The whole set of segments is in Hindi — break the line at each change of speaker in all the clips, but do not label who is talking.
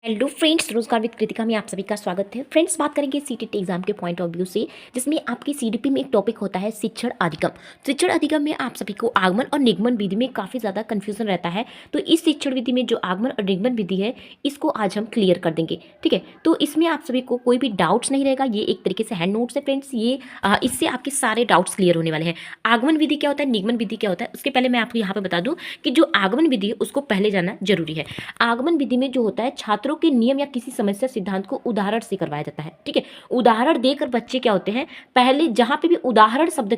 हेलो फ्रेंड्स, रोजगार विद कृतिका में आप सभी का स्वागत है। फ्रेंड्स, बात करेंगे सीटीटी एग्जाम के पॉइंट ऑफ व्यू से, जिसमें आपकी सीडीपी में एक टॉपिक होता है शिक्षण अधिगम। शिक्षण अधिगम में आप सभी को आगमन और निगमन विधि में काफ़ी ज़्यादा कन्फ्यूजन रहता है। तो इस शिक्षण विधि में जो आगमन और निगमन विधि है, इसको आज हम क्लियर कर देंगे। ठीक है, तो इसमें आप सभी को कोई भी डाउट्स नहीं रहेगा। ये एक तरीके से हैंड नोट्स है फ्रेंड्स। ये इससे आपके सारे डाउट्स क्लियर होने वाले हैं। आगमन विधि क्या होता है, निगमन विधि क्या होता है, उसके पहले मैं आपको यहाँ पर बता दूँ कि जो आगमन विधि है उसको पहले जानना जरूरी है। आगमन विधि में जो होता है, छात्रों के नियम या किसी समस्या सिद्धांत को उदाहरण से करवाया जाता है। ठीक है, उदाहरण देकर बच्चे क्या होते हैं, पहले जहां पे भी उदाहरण शब्द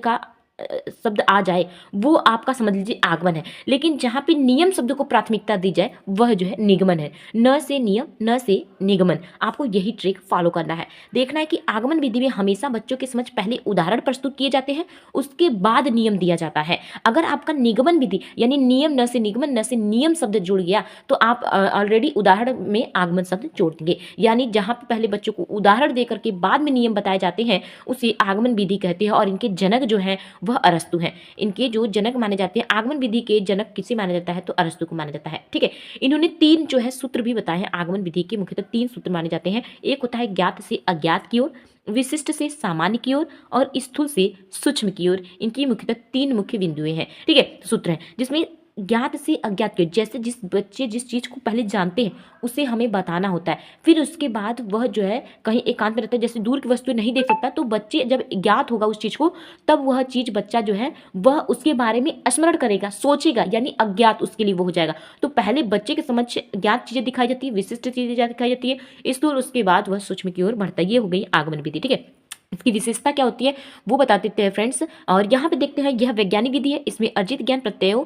आ जाए वो आपका समझ लीजिए आगमन है। लेकिन जहां पे नियम शब्द को प्राथमिकता दी जाए वह जो है निगमन है। न से नियम, न से निगमन। आपको यही ट्रिक फॉलो करना है। देखना है कि आगमन विधि में हमेशा बच्चों के समझ पहले उदाहरण प्रस्तुत किए जाते हैं, उसके बाद नियम दिया जाता है। अगर आपका निगमन विधि यानी नियम न से निगमन, न से नियम शब्द जुड़ गया तो आप ऑलरेडी उदाहरण में आगमन शब्द जोड़ देंगे। यानी जहां पे पहले बच्चों को उदाहरण देकर के बाद में नियम बताए जाते हैं उसे आगमन विधि कहते हैं। और इनके जनक जो है वह अरस्तु हैं। इनके जो जनक माने जाते हैं, आगमन विधि के जनक किसे माना जाता है, तो अरस्तु को माना जाता है। ठीक है, इन्होंने 3 जो है सूत्र भी बताए हैं। आगमन विधि के मुख्यतः 3 सूत्र माने जाते हैं। एक होता है ज्ञात से अज्ञात की ओर, विशिष्ट से सामान्य की ओर और स्थूल से सूक्ष्म की ओर। इनकी मुख्यतः 3 मुख्य बिंदुएं हैं। ठीक है, सूत्र हैं जिसमें ज्ञात से अज्ञात की ओर, जैसे जिस बच्चे जिस चीज को पहले जानते हैं उसे हमें बताना होता है। फिर उसके बाद वह जो है कहीं एकांत में रहता है, जैसे दूर की वस्तु नहीं देख सकता, तो बच्चे जब ज्ञात होगा उस चीज को, तब वह चीज बच्चा जो है वह उसके बारे में स्मरण करेगा, सोचेगा, यानी अज्ञात उसके लिए वो हो जाएगा। तो पहले बच्चे के समझ ज्ञात चीजें दिखाई जाती है, विशिष्ट चीजें दिखाई जाती है, स्थूल, उसके बाद वह सूक्ष्म की ओर बढ़ता है। ये हो गई आगमन विधि। ठीक है, इसकी विशेषता क्या होती है वो बता देते हैं फ्रेंड्स। और यहाँ पे देखते हैं, यह वैज्ञानिक विधि है। इसमें अर्जित ज्ञान तथ्यों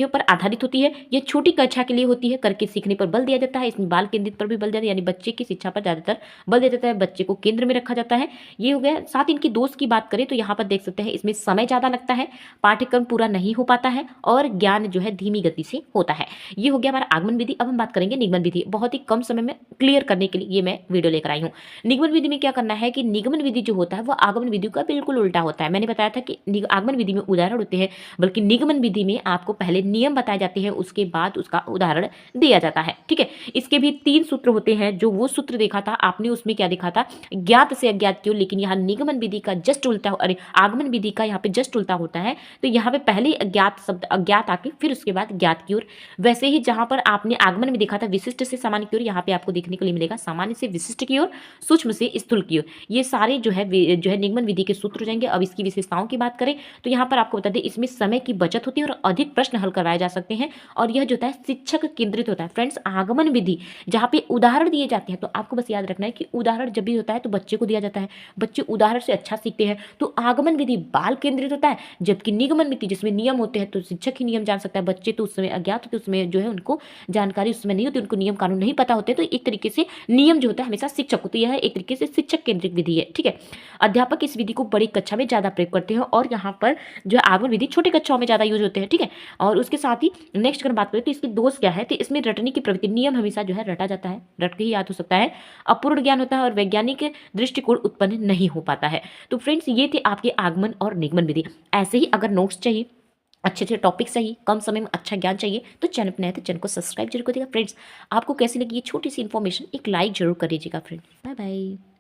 पर आधारित होती है। यह छोटी कक्षा के लिए होती है, करके सीखने पर बल दिया जाता है। इसमें बाल केंद्रित पर भी बल दिया जाता है, यानी बच्चे की शिक्षा पर ज्यादातर बल दिया जाता है, बच्चे को केंद्र में रखा जाता है। ये हो गया। साथ ही इनकी दोष की बात करें तो यहाँ पर देख सकते हैं, इसमें समय ज्यादा लगता है, पाठ्यक्रम पूरा नहीं हो पाता है और ज्ञान जो है धीमी गति से होता है। ये हो गया हमारा आगमन विधि। अब हम बात करेंगे निगमन विधि। बहुत ही कम समय में क्लियर करने के लिए ये मैं वीडियो लेकर आई हूँ। निगमन विधि में क्या करना है कि निगमन विधि जो होता है वो आगमन विधि का बिल्कुल उल्टा होता है। मैंने बताया था कि आगमन विधि में उदाहरण होते हैं, बल्कि निगमन विधि में आपको पहले नियम बताए जाते हैं, उसके बाद उसका उदाहरण दिया जाता है। ठीक है, इसके भी 3 सूत्र होते हैं। जो वो सूत्र देखा था आपने, उसमें क्या देखा था, ज्ञात से अज्ञात की ओर। लेकिन यहाँ निगमन विधि का जस्ट उल्टा, अरे आगमन विधि का यहाँ पे जस्ट उल्टा होता है। तो यहाँ पे पहले अज्ञात शब्द अज्ञात आके फिर उसके बाद ज्ञात की ओर। वैसे ही जहां पर आपने आगमन में देखा था विशिष्ट से सामान्य की ओर, यहाँ पे आपको देखने को मिलेगा सामान्य से विशिष्ट की ओर, सूक्ष्म से स्थूल की ओर। ये सारे जो है निगमन विधि के सूत्र हो जाएंगे। अब इसकी विशेषताओं की बात करें तो यहाँ पर आपको बता दें, इसमें समय की बचत होती है और अधिक प्रश्न हल करवाए जा सकते हैं। और यह जो होता है शिक्षक केंद्रित होता है। फ्रेंड्स, आगमन विधि जहाँ पे उदाहरण दिए जाते हैं, तो आपको बस याद रखना है कि उदाहरण जब भी होता है तो बच्चे को दिया जाता है, बच्चे उदाहरण से अच्छा सीखते हैं। तो आगमन विधि बाल केंद्रित होता है, जबकि निगमन विधि जिसमें नियम होते हैं तो शिक्षक ही नियम जान सकता है। बच्चे तो उस समय अज्ञात होते, उसमें जो है उनको जानकारी उस समय नहीं होती, उनको नियम कानून नहीं पता होते। तो एक तरीके से नियम जो होता है हमेशा शिक्षक होती है। एक तरीके से शिक्षक केंद्रित विधि है। ठीक है, अध्यापक इस विधि को बड़ी कक्षा में ज्यादा प्रयोग करते हैं और यहाँ पर जो है आगमन विधि छोटी कक्षाओं में ज्यादा यूज होते हैं। ठीक है, और उसके साथ ही नेक्स्ट अगर बात करें तो इसके दोष क्या है, तो इसमें रटने की प्रवृत्ति, नियम हमेशा जो है रटा जाता है, रट के ही याद हो सकता है, अपूर्ण ज्ञान होता है और वैज्ञानिक दृष्टिकोण उत्पन्न नहीं हो पाता है। तो फ्रेंड्स, ये थे आपके आगमन और निगमन विधि। ऐसे ही अगर नोट्स चाहिए, अच्छे अच्छे टॉपिक चाहिए, कम समय में अच्छा ज्ञान चाहिए, तो चैनल पर नए तो चैनल को सब्सक्राइब जरूर करिएगा। फ्रेंड्स, आपको कैसी लगी ये छोटी सी इन्फॉर्मेशन, एक लाइक जरूर कर दीजिएगा। Friends, bye bye.